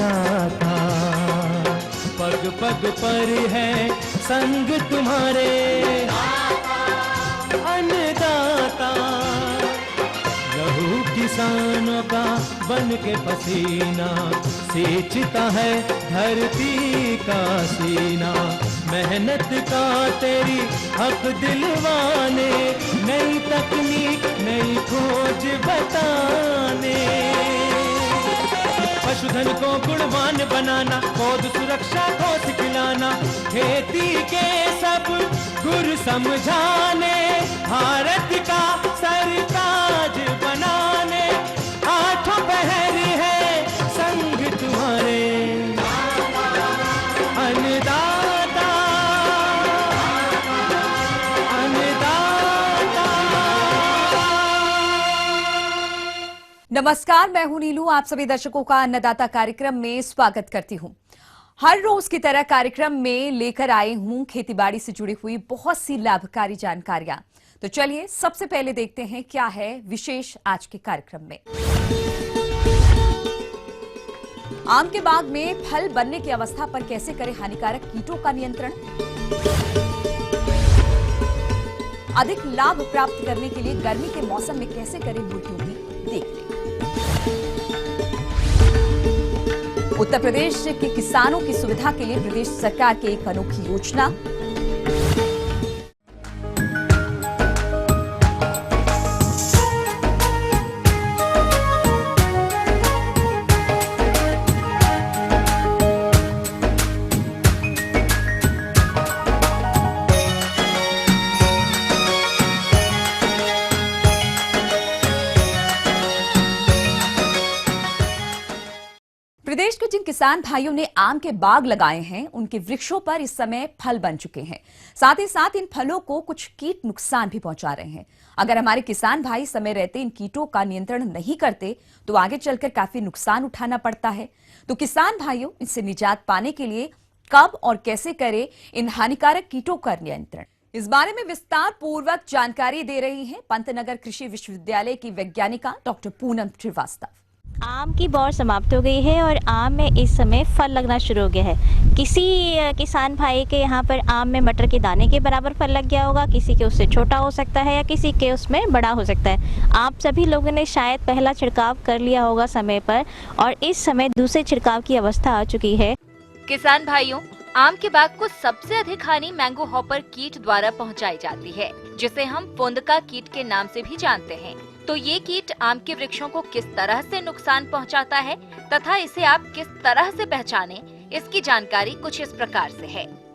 अन्नदाता, पग पग पर है संग तुम्हारे अन्नदाता। लहू किसानों का बन के पसीना सींचता है धरती का सीना। मेहनत का तेरी हक दिलवाने, नई तकनीक नई खोज बताने। पशुधन को गुणवान बनाना, पौध सुरक्षा को सिखलाना, खेती के सब गुर समझाने, भारत का सरताज बनाने। आठों पहर है संग तुम्हारे अन्नदाता, अन्नदाता। नमस्कार, मैं हूं नीलू। आप सभी दर्शकों का अन्नदाता कार्यक्रम में स्वागत करती हूं। हर रोज की तरह कार्यक्रम में लेकर आई हूं खेतीबाड़ी से जुड़ी हुई बहुत सी लाभकारी जानकारियां। तो चलिए सबसे पहले देखते हैं क्या है विशेष आज के कार्यक्रम में। आम के बाग में फल बनने की अवस्था पर कैसे करें हानिकारक कीटों का नियंत्रण। अधिक लाभ प्राप्त करने के लिए गर्मी के मौसम में कैसे करें मुर्गियों की देखरेख। उत्तर प्रदेश के किसानों की सुविधा के लिए प्रदेश सरकार की एक अनोखी योजना। प्रदेश के जिन किसान भाइयों ने आम के बाग लगाए हैं, उनके वृक्षों पर इस समय फल बन चुके हैं। साथ ही साथ इन फलों को कुछ कीट नुकसान भी पहुंचा रहे हैं। अगर हमारे किसान भाई समय रहते इन कीटों का नियंत्रण नहीं करते तो आगे चलकर काफी नुकसान उठाना पड़ता है। तो किसान भाइयों, इनसे निजात पाने के लिए कब और कैसे करें इन हानिकारक कीटों का नियंत्रण, इस बारे में विस्तार पूर्वक जानकारी दे रही हैं पंतनगर कृषि विश्वविद्यालय की वैज्ञानिका डॉक्टर पूनम श्रीवास्तव। आम की बौर समाप्त हो गई है और आम में इस समय फल लगना शुरू हो गया है। किसी किसान भाई के यहाँ पर आम में मटर के दाने के बराबर फल लग गया होगा, किसी के उससे छोटा हो सकता है या किसी के उसमें बड़ा हो सकता है। आप सभी लोगों ने शायद पहला छिड़काव कर लिया होगा समय पर और इस समय दूसरे छिड़काव की अवस्था आ चुकी है। किसान भाइयों, आम के बाग को सबसे अधिक हानि मैंगो हॉपर कीट द्वारा पहुंचाई जाती है, जिसे हम फोंदका कीट के नाम से भी जानते हैं। तो ये कीट आम के वृक्षों को किस तरह से नुकसान पहुंचाता है तथा इसे आप किस तरह से पहचानें, इसकी जानकारी कुछ इस प्रकार से है।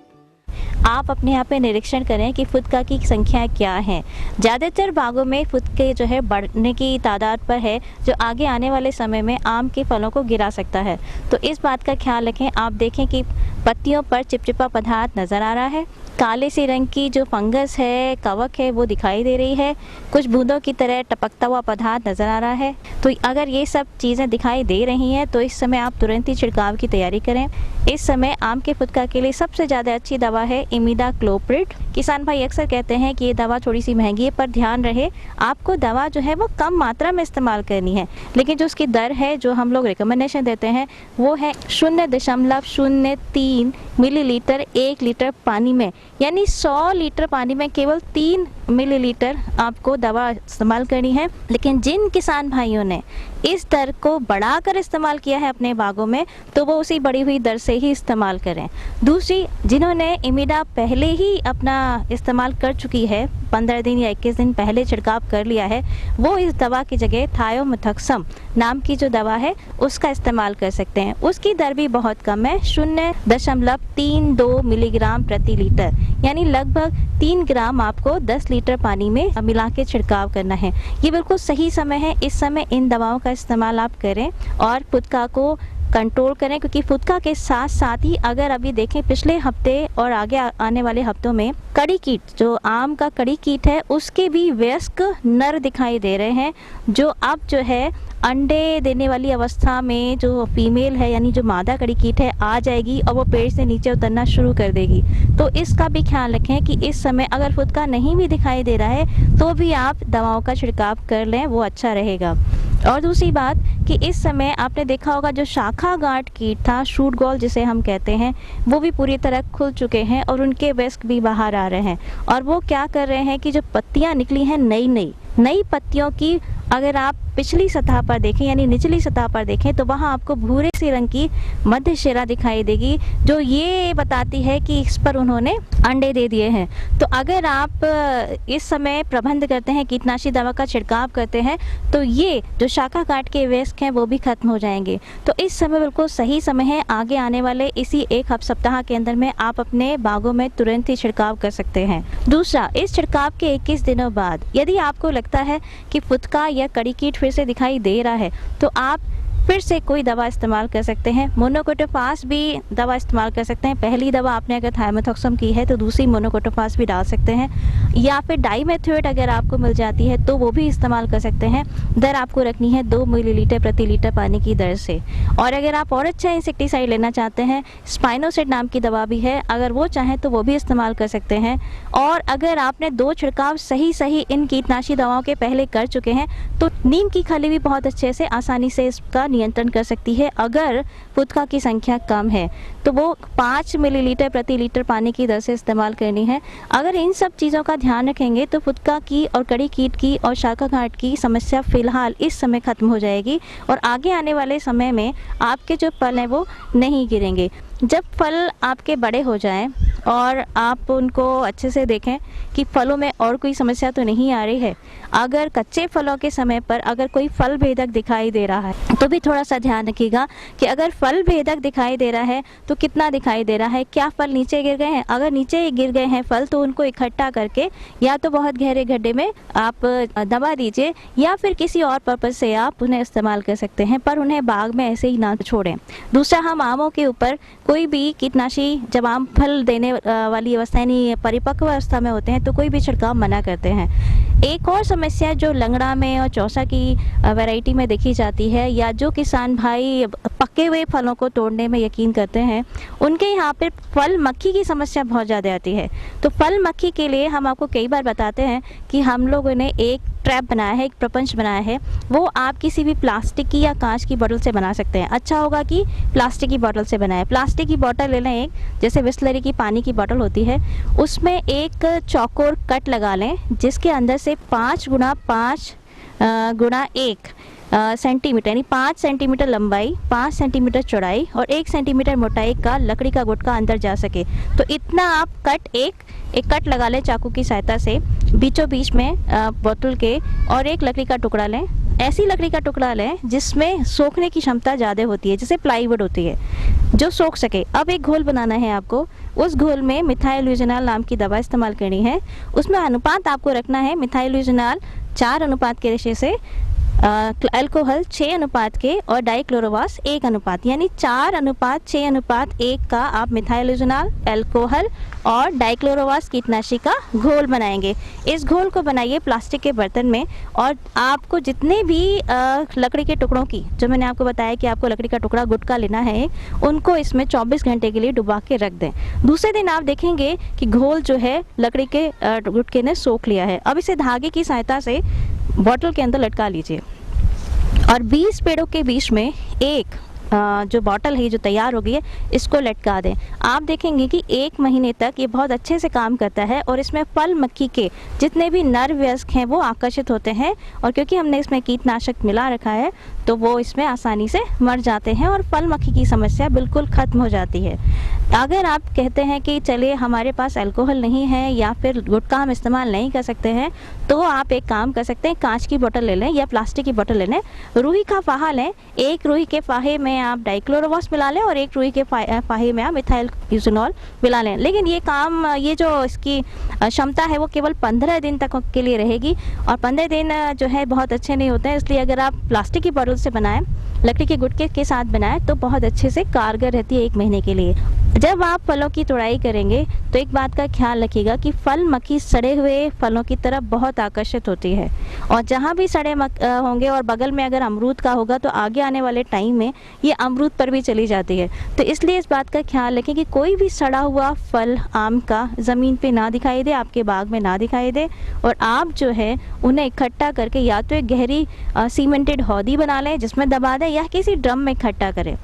आप अपने यहाँ पे निरीक्षण करें कि फुदका की संख्या क्या है। ज़्यादातर बागों में फुदके जो है बढ़ने की तादाद पर है, जो आगे आने वाले समय में आम के फलों को गिरा सकता है। तो इस बात का ख्याल रखें। आप देखें कि पत्तियों पर चिपचिपा पदार्थ नज़र आ रहा है, काले से रंग की जो फंगस है, कवक है, वो दिखाई दे रही है, कुछ बूंदों की तरह टपकता हुआ पदार्थ नज़र आ रहा है। तो अगर ये सब चीज़ें दिखाई दे रही हैं तो इस समय आप तुरंत ही छिड़काव की तैयारी करें। इस समय आम के फुदका के लिए सबसे ज़्यादा अच्छी दवा है इमिडाक्लोप्रिड। किसान भाई अक्सर कहते हैं कि ये दवा थोड़ी सी महंगी है, पर ध्यान रहे आपको दवा जो है वो कम मात्रा में इस्तेमाल करनी है, लेकिन जो उसकी दर है जो हम लोग रिकमेंडेशन देते हैं वो है 0.03 मिलीलीटर 1 लीटर पानी में, यानी 100 लीटर पानी में केवल 3 मिलीलीटर आपको दवा इस्तेमाल करनी है। लेकिन जिन किसान भाइयों ने इस दर को बढ़ाकर इस्तेमाल किया है अपने बागों में, तो वो उसी बढ़ी हुई दर से ही इस्तेमाल करें। दूसरी, जिन्होंने इमिडा पहले ही अपना इस्तेमाल कर चुकी है, 15 दिन या 21 दिन पहले छिड़काव कर लिया है, वो इस दवा की जगह थायोमिथॉक्सम नाम की जो दवा है उसका इस्तेमाल कर सकते हैं। उसकी दर भी बहुत कम है, 0.32 मिलीग्राम प्रति लीटर, यानी लगभग 3 ग्राम आपको 10 लीटर पानी में मिला के छिड़काव करना है। ये बिल्कुल सही समय है, इस समय इन दवाओं का इस्तेमाल आप करें और फुदका को कंट्रोल करें, क्योंकि फुदका के साथ साथ ही अगर अभी देखें पिछले हफ्ते और आगे आने वाले हफ्तों में कड़ी कीट, जो आम का कड़ी कीट है, उसके भी वयस्क नर दिखाई दे रहे हैं, जो अब जो है अंडे देने वाली अवस्था में जो फीमेल है यानी जो मादा कड़ी कीट है आ जाएगी और वो पेड़ से नीचे उतरना शुरू कर देगी। तो इसका भी ख्याल रखें कि इस समय अगर फुदका नहीं भी दिखाई दे रहा है तो भी आप दवाओं का छिड़काव कर लें, वो अच्छा रहेगा। और दूसरी बात कि इस समय आपने देखा होगा जो शाखा गांठ कीट था, शूट गॉल जिसे हम कहते हैं, वो भी पूरी तरह खुल चुके हैं और उनके वयस्क भी बाहर आ रहे हैं। और वो क्या कर रहे हैं कि जो पत्तियां निकली हैं नई पत्तियों की अगर आप पिछली सतह पर देखें यानी निचली सतह पर देखें तो वहाँ आपको भूरे से रंग की मध्य शिरा दिखाई देगी, जो ये बताती है कि इस पर उन्होंने अंडे दे दिए हैं। तो अगर आप इस समय प्रबंध करते हैं, कीटनाशी दवा का छिड़काव करते हैं, तो ये जो शाखा गांठ के वयस्क हैं वो भी खत्म हो जाएंगे। तो इस समय बिल्कुल सही समय है। आगे आने वाले इसी एक सप्ताह के अंदर में आप अपने बागों में तुरंत ही छिड़काव कर सकते हैं। दूसरा, इस छिड़काव के 21 दिनों बाद यदि आपको लगता है कि फुदका या कड़ी कीट फिर से दिखाई दे रहा है तो आप फिर से कोई दवा इस्तेमाल कर सकते हैं। मोनोकोटोफास भी दवा इस्तेमाल कर सकते हैं। पहली दवा आपने अगर थाइमेथॉक्सम की है तो दूसरी मोनोकोटोफास भी डाल सकते हैं, या फिर डाइमेथोएट अगर आपको मिल जाती है तो वो भी इस्तेमाल कर सकते हैं। दर आपको रखनी है 2 मिलीलीटर प्रति लीटर पानी की दर से। और अगर आप और अच्छा इंसेक्टिसाइड लेना चाहते हैं, स्पाइनोसेड नाम की दवा भी है, अगर वो चाहें तो वो भी इस्तेमाल कर सकते हैं। और अगर आपने 2 छिड़काव सही इन कीटनाशी दवाओं के पहले कर चुके हैं तो नीम की खली भी बहुत अच्छे से आसानी से इसका नियंत्रण कर सकती है। अगर फुदका की संख्या कम है तो वो 5 मिलीलीटर प्रति लीटर पानी की दर से इस्तेमाल करनी है। अगर इन सब चीज़ों का ध्यान रखेंगे तो फुदका की और कड़ी कीट की और शाखा गांठ की समस्या फिलहाल इस समय खत्म हो जाएगी और आगे आने वाले समय में आपके जो फल हैं वो नहीं गिरेंगे। जब फल आपके बड़े हो जाएं और आप उनको अच्छे से देखें कि फलों में और कोई समस्या तो नहीं आ रही है, अगर कच्चे फलों के समय पर अगर कोई फल भेदक दिखाई दे रहा है तो भी थोड़ा सा ध्यान रखिएगा कि अगर फल भेदक दिखाई दे रहा है तो कितना दिखाई दे रहा है, क्या फल नीचे गिर गए हैं। अगर नीचे गिर गए हैं फल तो उनको इकट्ठा करके या तो बहुत गहरे गड्ढे में आप दबा दीजिए या फिर किसी और पर्पज़ से आप उन्हें इस्तेमाल कर सकते हैं, पर उन्हें बाग में ऐसे ही ना छोड़ें। दूसरा, हम आमों के ऊपर कोई भी कीटनाशी जब आम फल देने वाली अवस्था यानी परिपक्व अवस्था में होते हैं तो कोई भी छिड़काव मना करते हैं। एक और समस्या जो लंगड़ा में और चौसा की वैरायटी में देखी जाती है, या जो किसान भाई पके हुए फलों को तोड़ने में यकीन करते हैं, उनके यहाँ पे फल मक्खी की समस्या बहुत ज़्यादा आती है। तो फल मक्खी के लिए हम आपको कई बार बताते हैं कि हम लोगों ने एक ट्रैप बनाया है, एक प्रपंच बनाया है, वो आप किसी भी प्लास्टिक की या कांच की बोतल से बना सकते हैं। अच्छा होगा कि प्लास्टिक की बोतल से बनाए। प्लास्टिक की बोतल ले लें, एक जैसे बिस्लरी की पानी की बोतल होती है, उसमें एक चौकोर कट लगा लें जिसके अंदर से 5 गुणा 5 गुणा 1 सेंटीमीटर यानी 5 सेंटीमीटर लंबाई, 5 सेंटीमीटर चौड़ाई और 1 सेंटीमीटर मोटाई का लकड़ी का गुटका अंदर जा सके। तो इतना आप कट एक कट लगा लें चाकू की सहायता से बीचों बीच में बोतल के, और एक लकड़ी का टुकड़ा लें। ऐसी लकड़ी का टुकड़ा लें जिसमें सोखने की क्षमता ज़्यादा होती है, जैसे प्लाईवुड होती है, जो सोख सके। अब एक घोल बनाना है आपको। उस घोल में मिथाइलयूजोनाल नाम की दवा इस्तेमाल करनी है। उसमें अनुपात आपको रखना है मिथाइलयूजोनाल 4 अनुपात के रेशे से, अल्कोहल 6 अनुपात के और डाइक्लोरोवास 1 अनुपात, यानी 4 अनुपात 6 अनुपात 1 का आप मिथाइलयूजोनाल, अल्कोहल और डाइक्लोरोवास कीटनाशी का घोल बनाएंगे। इस घोल को बनाइए प्लास्टिक के बर्तन में, और आपको जितने भी लकड़ी के टुकड़ों की, जो मैंने आपको बताया कि आपको लकड़ी का टुकड़ा गुटका लेना है, उनको इसमें 24 घंटे के लिए डुबा के रख दें। दूसरे दिन आप देखेंगे कि घोल जो है लकड़ी के गुटके ने सोख लिया है। अब इसे धागे की सहायता से बॉटल के अंदर लटका लीजिए और 20 पेड़ों के बीच में एक जो बॉटल है जो तैयार हो गई है इसको लटका दें। आप देखेंगे कि 1 महीने तक ये बहुत अच्छे से काम करता है और इसमें फल मक्खी के जितने भी नर वयस्क हैं वो आकर्षित होते हैं, और क्योंकि हमने इसमें कीटनाशक मिला रखा है तो वो इसमें आसानी से मर जाते हैं और फल मक्खी की समस्या बिल्कुल खत्म हो जाती है। अगर आप कहते हैं कि चलिए हमारे पास अल्कोहल नहीं है या फिर गुटखा हम इस्तेमाल नहीं कर सकते हैं, तो आप एक काम कर सकते हैं, कांच की बोतल ले लें या प्लास्टिक की बोतल ले लें, रूई का फाहा लें। एक रूई के फाहे में आप डाइक्लोरोवास मिला लें और एक रूई के फाहे में आप मिथाइलयूजोनाल मिला लें। लेकिन ये काम, ये जो इसकी क्षमता है वो केवल 15 दिन तक के लिए रहेगी, और 15 दिन जो है बहुत अच्छे नहीं होते हैं। इसलिए अगर आप प्लास्टिक की बोतल से बनाएं, लकड़ी के गुटके के साथ बनाएं, तो बहुत अच्छे से कारगर रहती है 1 महीने के लिए। जब आप फलों की तुड़ाई करेंगे तो एक बात का ख्याल रखिएगा कि फल मक्खी सड़े हुए फलों की तरफ बहुत आकर्षित होती है, और जहाँ भी सड़े होंगे और बगल में अगर अमरूद का होगा तो आगे आने वाले टाइम में ये अमरूद पर भी चली जाती है। तो इसलिए इस बात का ख्याल रखें कि कोई भी सड़ा हुआ फल आम का ज़मीन पे ना दिखाई दे, आपके बाग में ना दिखाई दे, और आप जो है उन्हें इकट्ठा करके या तो एक गहरी सीमेंटेड हौदी बना लें जिसमें दबा दें, या किसी ड्रम में इकट्ठा करें।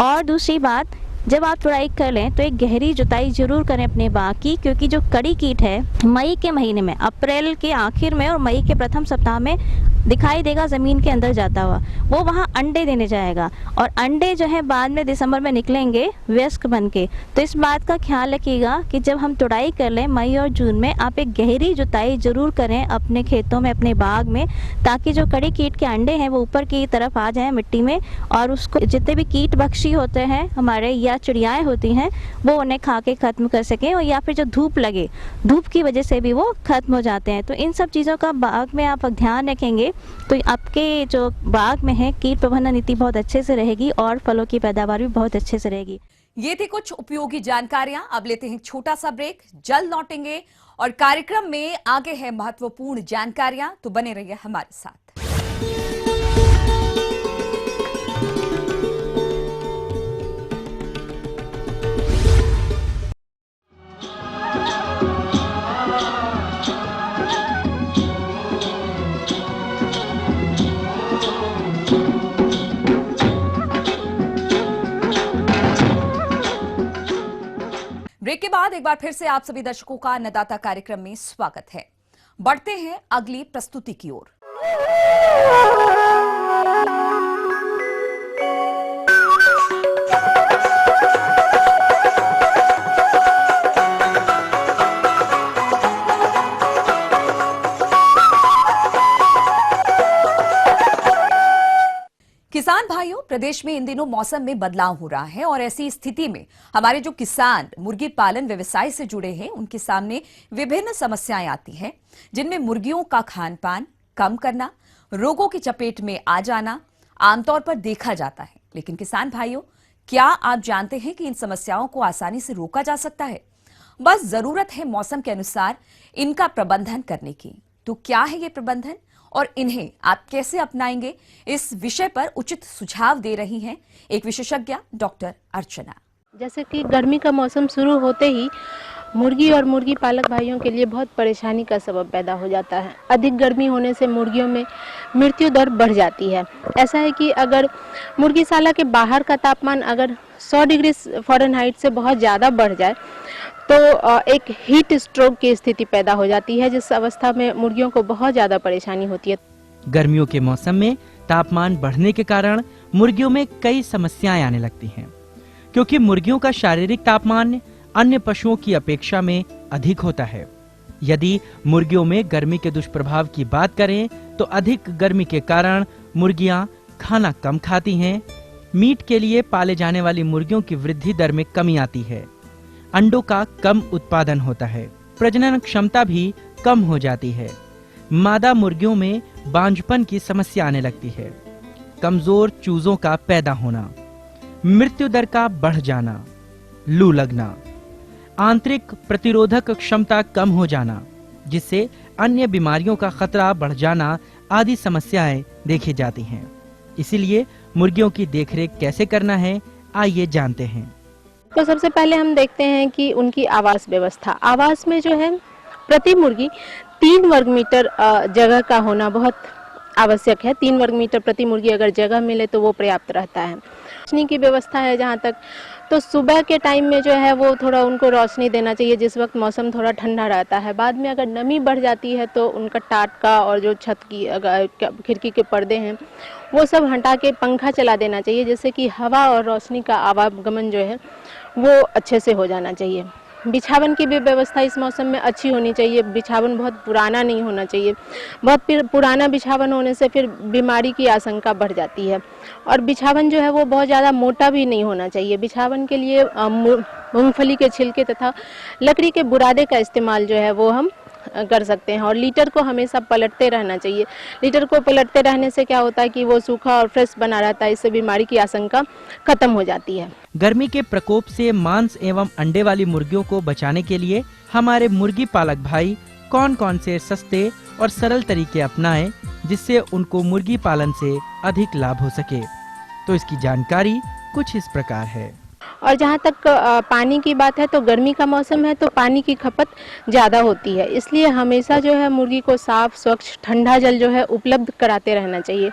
और दूसरी बात, जब आप तुड़ाई कर लें तो एक गहरी जुताई जरूर करें अपने बाग की, क्योंकि जो कड़ी कीट है मई के महीने में, अप्रैल के आखिर में और मई के प्रथम सप्ताह में दिखाई देगा ज़मीन के अंदर जाता हुआ, वो वहाँ अंडे देने जाएगा, और अंडे जो है बाद में दिसंबर में निकलेंगे वयस्क बन के। तो इस बात का ख्याल रखिएगा कि जब हम तुड़ाई कर लें मई और जून में, आप एक गहरी जुताई जरूर करें अपने खेतों में, अपने बाग में, ताकि जो कड़ी कीट के अंडे हैं वो ऊपर की तरफ आ जाएं मिट्टी में, और उसको जितने भी कीट भक्षी होते हैं हमारे या चिड़ियाएँ होती हैं वो उन्हें खा के ख़त्म कर सकें, और या फिर जो धूप लगे, धूप की वजह से भी वो ख़त्म हो जाते हैं। तो इन सब चीज़ों का बाग में आप ध्यान रखेंगे तो आपके जो बाग में है कीट प्रबंधन नीति बहुत अच्छे से रहेगी और फलों की पैदावार भी बहुत अच्छे से रहेगी। ये थी कुछ उपयोगी जानकारियां। अब लेते हैं एक छोटा सा ब्रेक, जल्द लौटेंगे और कार्यक्रम में आगे है महत्वपूर्ण जानकारियां, तो बने रहिए हमारे साथ। ब्रेक के बाद एक बार फिर से आप सभी दर्शकों का अन्नदाता कार्यक्रम में स्वागत है। बढ़ते हैं अगली प्रस्तुति की ओर। किसान भाइयों, प्रदेश में इन दिनों मौसम में बदलाव हो रहा है और ऐसी स्थिति में हमारे जो किसान मुर्गी पालन व्यवसाय से जुड़े हैं उनके सामने विभिन्न समस्याएं आती हैं, जिनमें मुर्गियों का खान पान कम करना, रोगों की चपेट में आ जाना आमतौर पर देखा जाता है। लेकिन किसान भाइयों, क्या आप जानते हैं कि इन समस्याओं को आसानी से रोका जा सकता है? बस जरूरत है मौसम के अनुसार इनका प्रबंधन करने की। तो क्या है ये प्रबंधन और इन्हें आप कैसे अपनाएंगे, इस विषय पर उचित सुझाव दे रही हैं एक विशेषज्ञ डॉक्टर अर्चना। जैसे कि गर्मी का मौसम शुरू होते ही मुर्गी और मुर्गी पालक भाइयों के लिए बहुत परेशानी का सबब पैदा हो जाता है। अधिक गर्मी होने से मुर्गियों में मृत्यु दर बढ़ जाती है। ऐसा है कि अगर मुर्गीशाला के बाहर का तापमान अगर 100 डिग्री फ़ारेनहाइट से बहुत ज़्यादा बढ़ जाए तो एक हीट स्ट्रोक की स्थिति पैदा हो जाती है, जिस अवस्था में मुर्गियों को बहुत ज़्यादा परेशानी होती है। गर्मियों के मौसम में तापमान बढ़ने के कारण मुर्गियों में कई समस्याएं आने लगती हैं, क्योंकि मुर्गियों का शारीरिक तापमान अन्य पशुओं की अपेक्षा में अधिक होता है। यदि मुर्गियों में गर्मी के दुष्प्रभाव की बात करें तो अधिक गर्मी के कारण मुर्गियां खाना कम खाती हैं, मीट के लिए पाले जाने वाली मुर्गियों की वृद्धि दर में कमी आती है, अंडों का कम उत्पादन होता है, प्रजनन क्षमता भी कम हो जाती है, मादा मुर्गियों में बांझपन की समस्या आने लगती है, कमजोर चूजों का पैदा होना, मृत्यु दर का बढ़ जाना, लू लगना, आंतरिक प्रतिरोधक क्षमता कम हो जाना, जिससे अन्य बीमारियों का खतरा बढ़ जाना आदि समस्याएं देखी जाती हैं। इसीलिए मुर्गियों की देखरेख कैसे करना है, आइए जानते हैं। तो सबसे पहले हम देखते हैं कि उनकी आवास व्यवस्था। आवास में जो है प्रति मुर्गी 3 वर्ग मीटर जगह का होना बहुत आवश्यक है। 3 वर्ग मीटर प्रति मुर्गी अगर जगह मिले तो वो पर्याप्त रहता है। रोशनी की व्यवस्था है जहाँ तक, तो सुबह के टाइम में जो है वो थोड़ा उनको रोशनी देना चाहिए जिस वक्त मौसम थोड़ा ठंडा रहता है। बाद में अगर नमी बढ़ जाती है तो उनका टाट का और जो छत की खिड़की के पर्दे हैं वो सब हटा के पंखा चला देना चाहिए, जिससे कि हवा और रोशनी का आवागमन जो है वो अच्छे से हो जाना चाहिए। बिछावन की भी व्यवस्था इस मौसम में अच्छी होनी चाहिए। बिछावन बहुत पुराना नहीं होना चाहिए। बहुत पुराना बिछावन होने से फिर बीमारी की आशंका बढ़ जाती है। और बिछावन जो है वो बहुत ज़्यादा मोटा भी नहीं होना चाहिए। बिछावन के लिए मूंगफली के छिलके तथा लकड़ी के बुरादे का इस्तेमाल जो है वो हम कर सकते हैं। और लीटर को हमेशा पलटते रहना चाहिए। लीटर को पलटते रहने से क्या होता है कि वो सूखा और फ्रेश बना रहता है, इससे बीमारी की आशंका खत्म हो जाती है। गर्मी के प्रकोप से मांस एवं अंडे वाली मुर्गियों को बचाने के लिए हमारे मुर्गी पालक भाई कौन कौन से सस्ते और सरल तरीके अपनाएं जिससे उनको मुर्गी पालन से अधिक लाभ हो सके, तो इसकी जानकारी कुछ इस प्रकार है। और जहाँ तक पानी की बात है तो गर्मी का मौसम है तो पानी की खपत ज़्यादा होती है, इसलिए हमेशा जो है मुर्गी को साफ स्वच्छ ठंडा जल जो है उपलब्ध कराते रहना चाहिए।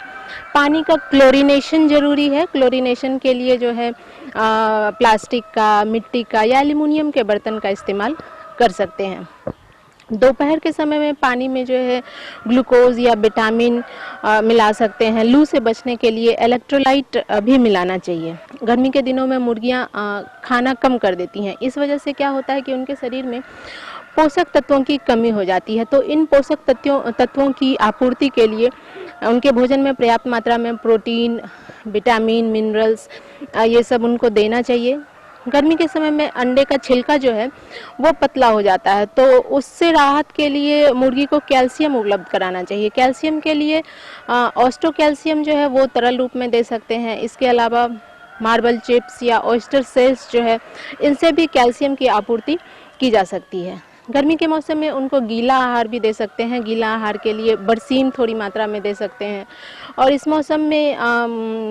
पानी का क्लोरीनेशन जरूरी है। क्लोरीनेशन के लिए जो है प्लास्टिक का, मिट्टी का या एल्युमिनियम के बर्तन का इस्तेमाल कर सकते हैं। दोपहर के समय में पानी में जो है ग्लूकोज या विटामिन मिला सकते हैं। लू से बचने के लिए इलेक्ट्रोलाइट भी मिलाना चाहिए। गर्मी के दिनों में मुर्गियां खाना कम कर देती हैं, इस वजह से क्या होता है कि उनके शरीर में पोषक तत्वों की कमी हो जाती है। तो इन पोषक तत्वों की आपूर्ति के लिए उनके भोजन में पर्याप्त मात्रा में प्रोटीन, विटामिन, मिनरल्स ये सब उनको देना चाहिए। गर्मी के समय में अंडे का छिलका जो है वो पतला हो जाता है, तो उससे राहत के लिए मुर्गी को कैल्शियम उपलब्ध कराना चाहिए। कैल्शियम के लिए ऑस्टो कैल्शियम जो है वो तरल रूप में दे सकते हैं। इसके अलावा मार्बल चिप्स या ऑयस्टर सेल्स जो है इनसे भी कैल्शियम की आपूर्ति की जा सकती है। गर्मी के मौसम में उनको गीला आहार भी दे सकते हैं। गीला आहार के लिए बरसीम थोड़ी मात्रा में दे सकते हैं। और इस मौसम में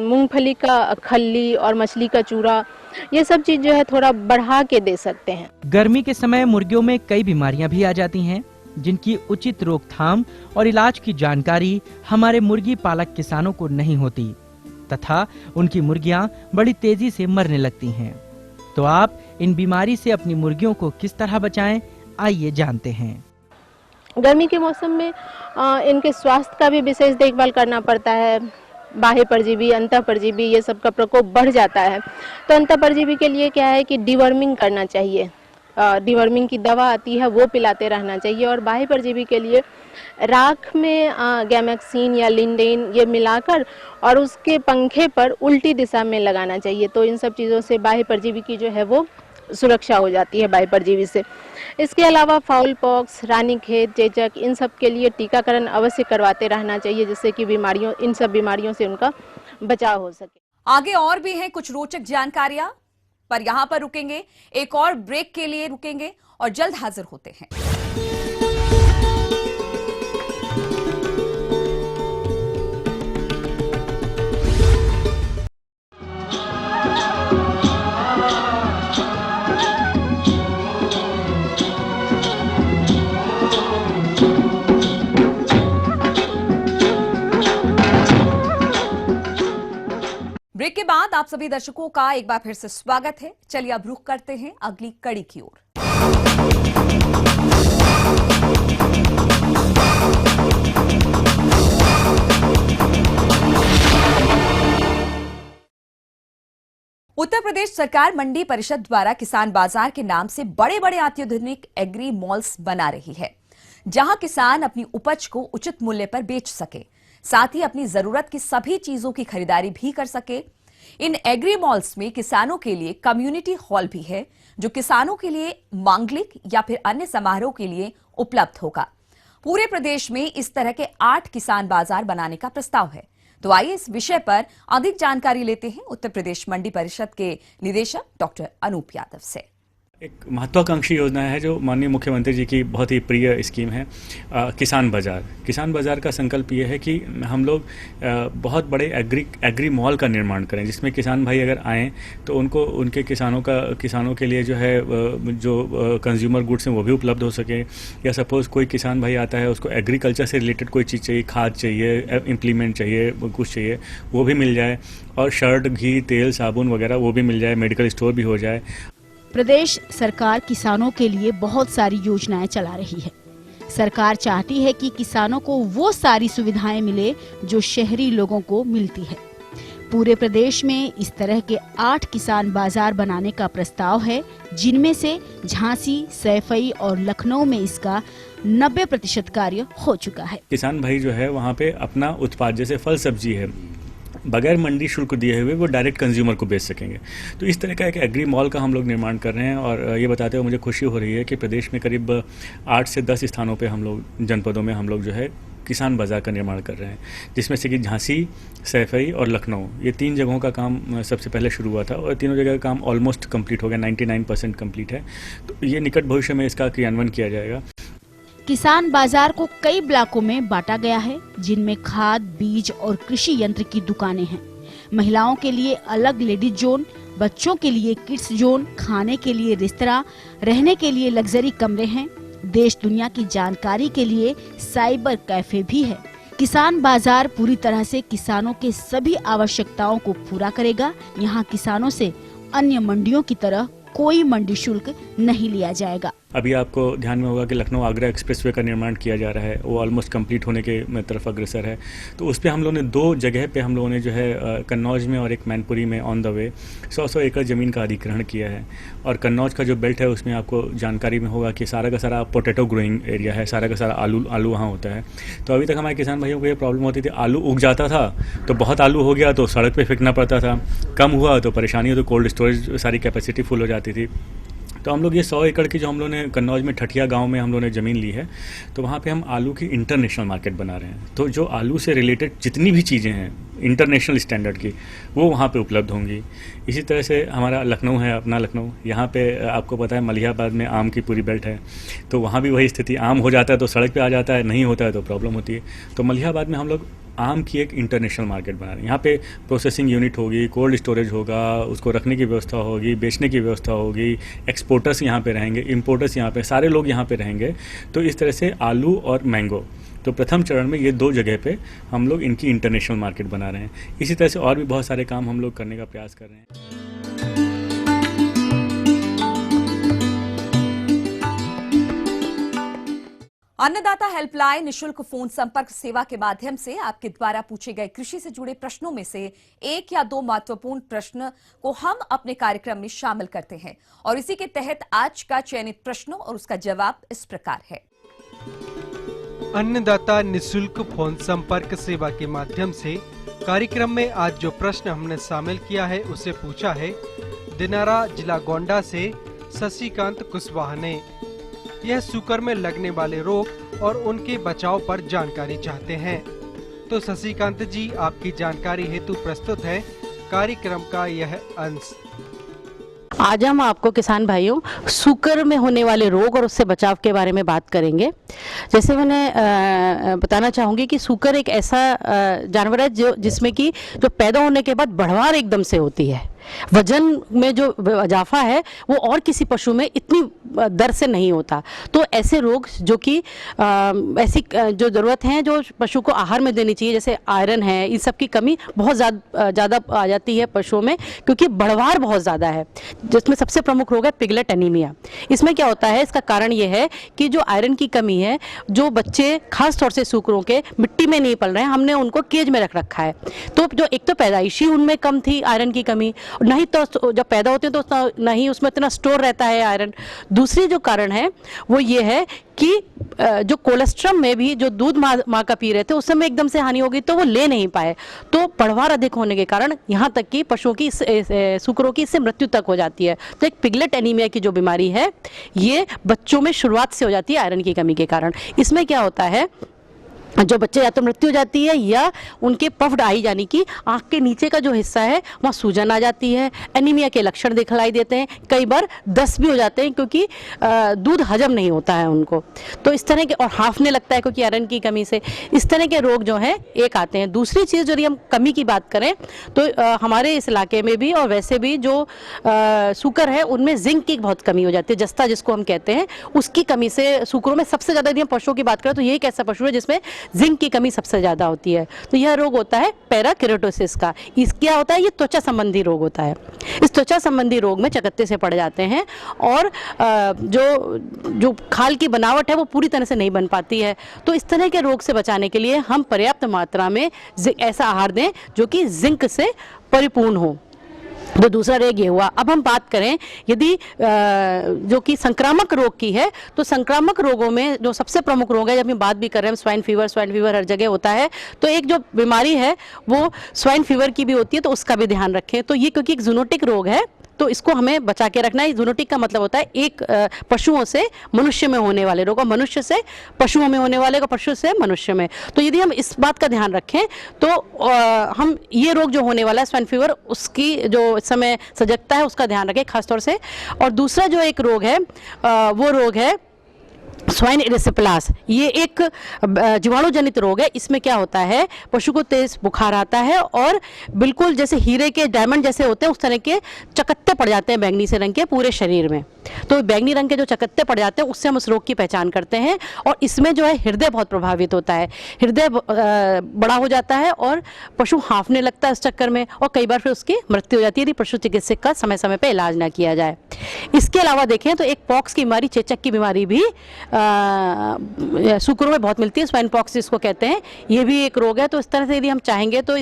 मूंगफली का खल्ली और मछली का चूरा ये सब चीज़ जो है थोड़ा बढ़ा के दे सकते हैं। गर्मी के समय मुर्गियों में कई बीमारियां भी आ जाती हैं, जिनकी उचित रोकथाम और इलाज की जानकारी हमारे मुर्गी पालक किसानों को नहीं होती तथा उनकी मुर्गियां बड़ी तेजी से मरने लगती हैं। तो आप इन बीमारी से अपनी मुर्गियों को किस तरह बचाएं, आइए जानते हैं। गर्मी के मौसम में इनके स्वास्थ्य का भी विशेष देखभाल करना पड़ता है। बाह्य परजीवी, अंतः परजीवी ये सब का प्रकोप बढ़ जाता है, तो अंतः परजीवी के लिए क्या है कि डिवर्मिंग करना चाहिए। डिवर्मिंग की दवा आती है वो पिलाते रहना चाहिए। और बाह्य परजीवी के लिए राख में गैमेक्सिन या लिंडेन ये मिलाकर और उसके पंखे पर उल्टी दिशा में लगाना चाहिए। तो इन सब चीज़ों से बाह्य परजीवी की जो है वो सुरक्षा हो जाती है बाह्य परजीवी से। इसके अलावा फाउल पॉक्स, रानीखेत, चेचक इन सब के लिए टीकाकरण अवश्य करवाते रहना चाहिए, जिससे कि इन सब बीमारियों से उनका बचाव हो सके। आगे और भी हैं कुछ रोचक जानकारियां, पर यहां पर रुकेंगे, एक और ब्रेक के लिए रुकेंगे और जल्द हाजिर होते हैं। ब्रेक के बाद आप सभी दर्शकों का एक बार फिर से स्वागत है। चलिए अब रुख करते हैं अगली कड़ी की ओर। उत्तर प्रदेश सरकार मंडी परिषद द्वारा किसान बाजार के नाम से बड़े बड़े अत्याधुनिक एग्री मॉल्स बना रही है, जहां किसान अपनी उपज को उचित मूल्य पर बेच सके, साथ ही अपनी जरूरत की सभी चीजों की खरीदारी भी कर सके। इन एग्री मॉल्स में किसानों के लिए कम्युनिटी हॉल भी है, जो किसानों के लिए मांगलिक या फिर अन्य समारोह के लिए उपलब्ध होगा। पूरे प्रदेश में इस तरह के 8 किसान बाजार बनाने का प्रस्ताव है। तो आइए इस विषय पर अधिक जानकारी लेते हैं उत्तर प्रदेश मंडी परिषद के निदेशक डॉक्टर अनूप यादव से। एक महत्वाकांक्षी योजना है जो माननीय मुख्यमंत्री जी की बहुत ही प्रिय स्कीम है, किसान बाजार। किसान बाजार का संकल्प ये है कि हम लोग बहुत बड़े एग्री मॉल का निर्माण करें, जिसमें किसान भाई अगर आएँ तो उनको उनके किसानों के लिए जो है जो कंज्यूमर गुड्स हैं वो भी उपलब्ध हो सके। या सपोज़ कोई किसान भाई आता है, उसको एग्रीकल्चर से रिलेटेड कोई चीज़ चाहिए, खाद चाहिए, इम्प्लीमेंट चाहिए, कुछ चाहिए, वो भी मिल जाए। और शर्ट, घी, तेल, साबुन वगैरह वो भी मिल जाए, मेडिकल स्टोर भी हो जाए। प्रदेश सरकार किसानों के लिए बहुत सारी योजनाएं चला रही है। सरकार चाहती है कि किसानों को वो सारी सुविधाएं मिले जो शहरी लोगों को मिलती है। पूरे प्रदेश में इस तरह के 8 किसान बाजार बनाने का प्रस्ताव है, जिनमें से झांसी, सैफई और लखनऊ में इसका 90% कार्य हो चुका है। किसान भाई जो है वहाँ पे अपना उत्पाद, जैसे फल सब्जी है, बगैर मंडी शुल्क दिए हुए वो डायरेक्ट कंज्यूमर को बेच सकेंगे। तो इस तरह का एक एग्री मॉल का हम लोग निर्माण कर रहे हैं और ये बताते हुए मुझे खुशी हो रही है कि प्रदेश में करीब 8 से 10 स्थानों पे हम लोग जनपदों में हम लोग जो है किसान बाज़ार का निर्माण कर रहे हैं, जिसमें से कि झांसी, सैफई और लखनऊ, ये 3 जगहों का काम सबसे पहले शुरू हुआ था और तीनों जगह का काम ऑलमोस्ट कंप्लीट हो गया, 99% कंप्लीट है। तो ये निकट भविष्य में इसका क्रियान्वयन किया जाएगा। किसान बाजार को कई ब्लॉकों में बांटा गया है, जिनमें खाद, बीज और कृषि यंत्र की दुकानें हैं। महिलाओं के लिए अलग लेडीज जोन, बच्चों के लिए किड्स जोन, खाने के लिए रेस्तरां, रहने के लिए लग्जरी कमरे हैं। देश दुनिया की जानकारी के लिए साइबर कैफे भी है। किसान बाजार पूरी तरह से किसानों के सभी आवश्यकताओं को पूरा करेगा। यहाँ किसानों से अन्य मंडियों की तरह कोई मंडी शुल्क नहीं लिया जाएगा। अभी आपको ध्यान में होगा कि लखनऊ आगरा एक्सप्रेसवे का निर्माण किया जा रहा है, वो ऑलमोस्ट कंप्लीट होने के तरफ अग्रसर है। तो उस पर हम लोगों ने 2 जगह पे हम लोगों ने जो है कन्नौज में और एक मैनपुरी में ऑन द वे 100 एकड़ ज़मीन का अधिग्रहण किया है। और कन्नौज का जो बेल्ट है उसमें आपको जानकारी में होगा कि सारा का सारा पोटैटो ग्रोइंग एरिया है, सारा का सारा आलू वहाँ होता है। तो अभी तक हमारे किसान भाइयों को ये प्रॉब्लम होती थी, आलू उग जाता था तो बहुत आलू हो गया तो सड़क पर फेंकना पड़ता था, कम हुआ तो परेशानी हो तो कोल्ड स्टोरेज सारी कैपेसिटी फुल हो जाती थी। तो हम लोग ये 100 एकड़ की जो हम लोग ने कन्नौज में ठठिया गांव में हम लोग ने ज़मीन ली है, तो वहाँ पे हम आलू की इंटरनेशनल मार्केट बना रहे हैं। तो जो आलू से रिलेटेड जितनी भी चीज़ें हैं इंटरनेशनल स्टैंडर्ड की, वो वहाँ पे उपलब्ध होंगी। इसी तरह से हमारा लखनऊ है, अपना लखनऊ, यहाँ पे आपको पता है मलिहाबाद में आम की पूरी बेल्ट है, तो वहाँ भी वही स्थिति, आम हो जाता है तो सड़क पे आ जाता है, नहीं होता है तो प्रॉब्लम होती है। तो मलिहाबाद में हम लोग आम की एक इंटरनेशनल मार्केट बना रहे हैं। यहाँ पे प्रोसेसिंग यूनिट होगी, कोल्ड स्टोरेज होगा, उसको रखने की व्यवस्था होगी, बेचने की व्यवस्था होगी, एक्सपोर्टर्स यहाँ पे रहेंगे, इंपोर्टर्स यहाँ पे, सारे लोग यहाँ पे रहेंगे। तो इस तरह से आलू और मैंगो, तो प्रथम चरण में ये 2 जगह पे हम लोग इनकी इंटरनेशनल मार्केट बना रहे हैं। इसी तरह से और भी बहुत सारे काम हम लोग करने का प्रयास कर रहे हैं। अन्नदाता हेल्पलाइन निशुल्क फोन संपर्क सेवा के माध्यम से आपके द्वारा पूछे गए कृषि से जुड़े प्रश्नों में से 1 या 2 महत्वपूर्ण प्रश्न को हम अपने कार्यक्रम में शामिल करते हैं और इसी के तहत आज का चयनित प्रश्न और उसका जवाब इस प्रकार है। अन्नदाता निशुल्क फोन संपर्क सेवा के माध्यम से कार्यक्रम में आज जो प्रश्न हमने शामिल किया है उसे पूछा है दिनारा जिला गोंडा से शशिकांत कुशवाहा ने। यह शुकर में लगने वाले रोग और उनके बचाव पर जानकारी चाहते हैं। तो शशिकांत जी, आपकी जानकारी हेतु प्रस्तुत है कार्यक्रम का यह अंश। आज हम आपको किसान भाइयों शुकर में होने वाले रोग और उससे बचाव के बारे में बात करेंगे। जैसे मैंने बताना चाहूँगी कि शुकर एक ऐसा जानवर है जिसमें कि जो पैदा होने के बाद बढ़वार एकदम से होती है। वजन में जो इजाफा है वो और किसी पशु में इतनी दर से नहीं होता। तो ऐसे रोग जो कि ऐसी जो ज़रूरत है जो पशु को आहार में देनी चाहिए, जैसे आयरन है, इन सब की कमी बहुत ज़्यादा आ जाती है पशुओं में, क्योंकि बढ़वार बहुत ज़्यादा है। जिसमें सबसे प्रमुख रोग है पिगलेट एनीमिया। इसमें क्या होता है, इसका कारण ये है कि जो आयरन की कमी है, जो बच्चे खास तौर से सूकरों के मिट्टी में नहीं पल रहे हैं, हमने उनको केज में रख रखा है। तो जो एक तो पैदाइशी उनमें कम थी आयरन की कमी, नहीं तो जब पैदा होते हैं तो नहीं उसमें इतना स्टोर रहता है आयरन। दूसरी जो कारण है वो ये है कि जो कोलेस्ट्रम में भी जो दूध माँ का पी रहे थे उस समय एकदम से हानि हो गई तो वो ले नहीं पाए, तो बढ़वार अधिक होने के कारण यहाँ तक कि पशुओं की सूकरों की इससे मृत्यु तक हो जाती है। तो एक पिगलेट एनीमिया की जो बीमारी है ये बच्चों में शुरुआत से हो जाती है आयरन की कमी के कारण। इसमें क्या होता है, जो बच्चे या तो मृत्यु हो जाती है या उनके पफ्ड आई यानी कि आंख के नीचे का जो हिस्सा है वहाँ सूजन आ जाती है, एनीमिया के लक्षण दिखलाई देते हैं, कई बार दस्त भी हो जाते हैं क्योंकि दूध हजम नहीं होता है उनको। तो इस तरह के, और हाफने लगता है क्योंकि आयरन की कमी से, इस तरह के रोग जो हैं एक आते हैं। दूसरी चीज़ यदि हम कमी की बात करें तो हमारे इस इलाके में भी और वैसे भी जो सूकर है उनमें जिंक की बहुत कमी हो जाती है, जस्ता जिसको हम कहते हैं, उसकी कमी से सूकरों में सबसे ज़्यादा, यदि हम पशुओं की बात करें तो ये एक ऐसा पशु है जिसमें जिंक की कमी सबसे ज्यादा होती है। तो यह रोग होता है पैराकेराटोसिस का। इस क्या होता है, ये त्वचा संबंधी रोग होता है। इस त्वचा संबंधी रोग में चकत्ते से पड़ जाते हैं और जो खाल की बनावट है वो पूरी तरह से नहीं बन पाती है। तो इस तरह के रोग से बचाने के लिए हम पर्याप्त मात्रा में ऐसा आहार दें जो कि जिंक से परिपूर्ण हो। तो दूसरा रेग ये हुआ। अब हम बात करें यदि जो कि संक्रामक रोग की है, तो संक्रामक रोगों में जो सबसे प्रमुख रोग है, जब हम बात भी कर रहे हैं स्वाइन फीवर हर जगह होता है, तो एक जो बीमारी है वो स्वाइन फीवर की भी होती है, तो उसका भी ध्यान रखें। तो ये क्योंकि एक जूनोटिक रोग है, तो इसको हमें बचा के रखना है। जूनोटिक का मतलब होता है एक पशुओं से मनुष्य में होने वाले रोग, और मनुष्य से पशुओं में होने वाले को पशु से मनुष्य में। तो यदि हम इस बात का ध्यान रखें तो हम ये रोग जो होने वाला है स्वाइन फीवर, उसकी जो इस समय सजगता है उसका ध्यान रखें खासतौर से। और दूसरा जो एक रोग है वो रोग है स्वाइन इरिसिपेलास। ये एक जीवाणु जनित रोग है। इसमें क्या होता है, पशु को तेज बुखार आता है और बिल्कुल जैसे हीरे के डायमंड जैसे होते हैं उस तरह के चकत्ते पड़ जाते हैं बैंगनी से रंग के पूरे शरीर में। तो बैंगनी रंग के जो चकत्ते पड़ जाते हैं उससे हम उस रोग की पहचान करते हैं। और इसमें जो है हृदय बहुत प्रभावित होता है, हृदय बड़ा हो जाता है और पशु हाँफने लगता है इस चक्कर में, और कई बार फिर उसकी मृत्यु हो जाती है यदि पशु चिकित्सक का समय समय पर इलाज ना किया जाए। इसके अलावा देखें तो एक पॉक्स की बीमारी, चेचक की बीमारी भी सूकरों में बहुत मिलती है, स्वाइन पॉक्स जिसको कहते हैं, ये भी एक रोग है। तो इस तरह से यदि हम चाहेंगे तो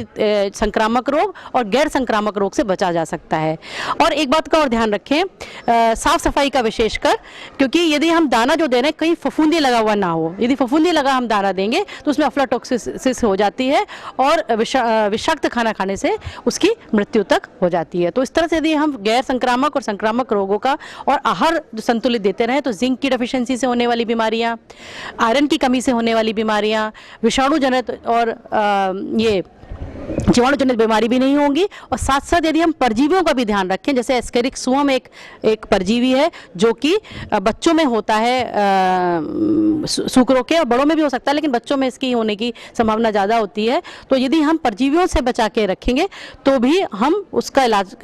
संक्रामक रोग और गैर संक्रामक रोग से बचा जा सकता है। और एक बात का और ध्यान रखें, साफ सफाई का विशेषकर, क्योंकि यदि हम दाना जो दे रहे हैं कहीं फफूंदी लगा हुआ ना हो। यदि फफूंदी लगा हम दाना देंगे तो उसमें अफ्लाटॉक्सिस हो जाती है और विषाक्त खाना खाने से उसकी मृत्यु तक हो जाती है। तो इस तरह से यदि हम गैर संक्रामक और संक्रामक रोगों का और आहार संतुलित देते रहे तो जिंक की डेफिशिएंसी से होने वाली बीमारियां, आयरन की कमी से होने वाली बीमारियां, विषाणु जनित और ये जीवाणु जनित बीमारी भी नहीं होंगी। और साथ साथ यदि हम परजीवियों का भी ध्यान रखें, जैसे एस्केरिक सुअम एक परजीवी है जो कि बच्चों में होता है, सूकरों के, और बड़ों में भी हो सकता है लेकिन बच्चों में इसकी होने की संभावना ज़्यादा होती है। तो यदि हम परजीवियों से बचा के रखेंगे तो भी हम उसका इलाज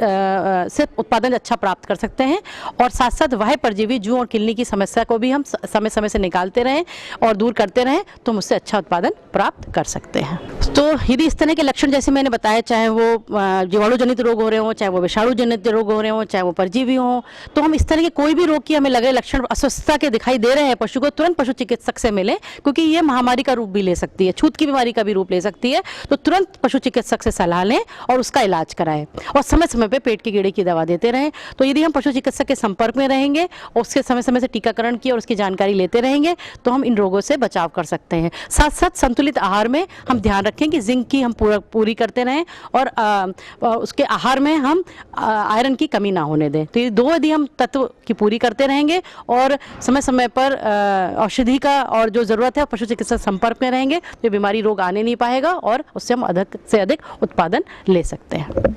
से उत्पादन अच्छा प्राप्त कर सकते हैं। और साथ साथ वह परजीवी जूं और किलनी की समस्या को भी हम समय समय से निकालते रहें और दूर करते रहें तो हम उससे अच्छा उत्पादन प्राप्त कर सकते हैं। तो यदि इस तरह के लक्षण जैसे मैंने बताया, चाहे वो जीवाणु जनित रोग हो रहे हों, चाहे वो विषाणु जनित रोग हो रहे हों, चाहे वो परजीवी हों, तो हम इस तरह के कोई भी रोग की हमें लगे लक्षण अस्वस्थता के दिखाई दे रहे हैं पशु को, तुरंत पशु चिकित्सक से मिलें, क्योंकि ये महामारी का रूप भी ले सकती है, छूत की बीमारी का भी रूप ले सकती है। तो तुरंत पशु चिकित्सक से सलाह लें और उसका इलाज कराएं और समय समय पर पेट की कीड़े की दवा देते रहें। तो यदि हम पशु चिकित्सक के संपर्क में रहेंगे और उसके समय समय से टीकाकरण की और उसकी जानकारी लेते रहेंगे तो हम इन रोगों से बचाव कर सकते हैं। साथ साथ संतुलित आहार में हम ध्यान रखें कि जिंक की हम पूरी करते रहें और उसके आहार में हम आयरन की कमी ना होने दें। तो ये दो यदि हम तत्व की पूरी करते रहेंगे और समय समय पर औषधि का और जो ज़रूरत है पशु चिकित्सक संपर्क में रहेंगे तो ये बीमारी रोग आने नहीं पाएगा और उससे हम अधिक से अधिक उत्पादन ले सकते हैं।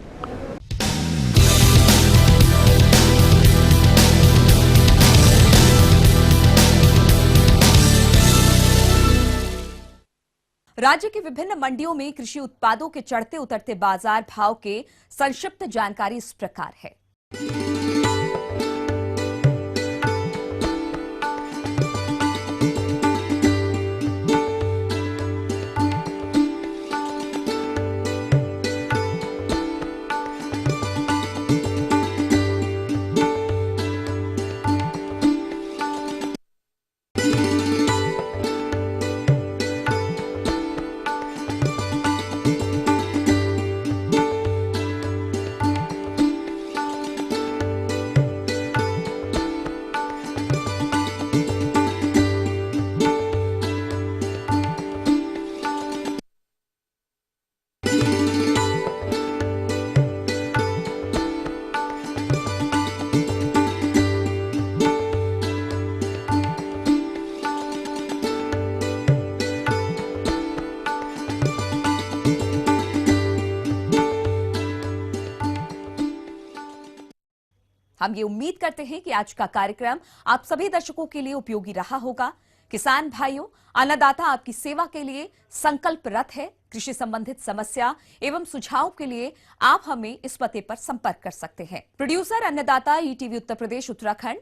राज्य की विभिन्न मंडियों में कृषि उत्पादों के चढ़ते उतरते बाजार भाव के संक्षिप्त जानकारी इस प्रकार है। हम ये उम्मीद करते हैं कि आज का कार्यक्रम आप सभी दर्शकों के लिए उपयोगी रहा होगा। किसान भाइयों, अन्नदाता आपकी सेवा के लिए संकल्परत है। कृषि संबंधित समस्या एवं सुझाव के लिए आप हमें इस पते पर संपर्क कर सकते हैं। प्रोड्यूसर अन्नदाता, ETV Uttar Pradesh Uttarakhand,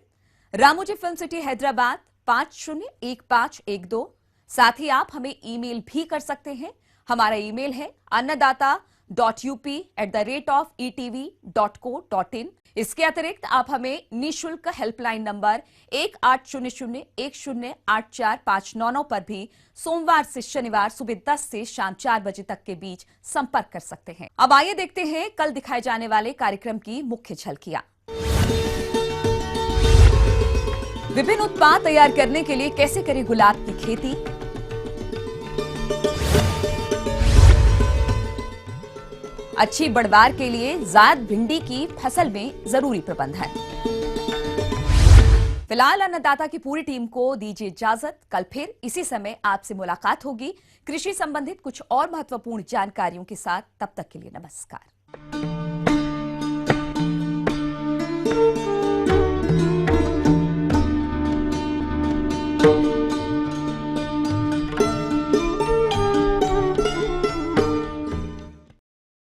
Ramoji film city Hyderabad 501512। साथ ही आप हमें ईमेल भी कर सकते हैं। हमारा ईमेल है अन्नदाता hello.up@etv.co.in। इसके अतिरिक्त आप हमें निःशुल्क हेल्पलाइन नंबर 1800108459 पर भी सोमवार से शनिवार सुबह 10 से शाम 4 बजे तक के बीच संपर्क कर सकते हैं। अब आइए देखते हैं कल दिखाए जाने वाले कार्यक्रम की मुख्य झलकियां। विभिन्न उत्पाद तैयार करने के लिए कैसे करें गुलाब की खेती, अच्छी बढ़वार के लिए जायद भिंडी की फसल में जरूरी प्रबंध है। फिलहाल अन्नदाता की पूरी टीम को दीजिए इजाजत। कल फिर इसी समय आपसे मुलाकात होगी कृषि संबंधित कुछ और महत्वपूर्ण जानकारियों के साथ। तब तक के लिए नमस्कार।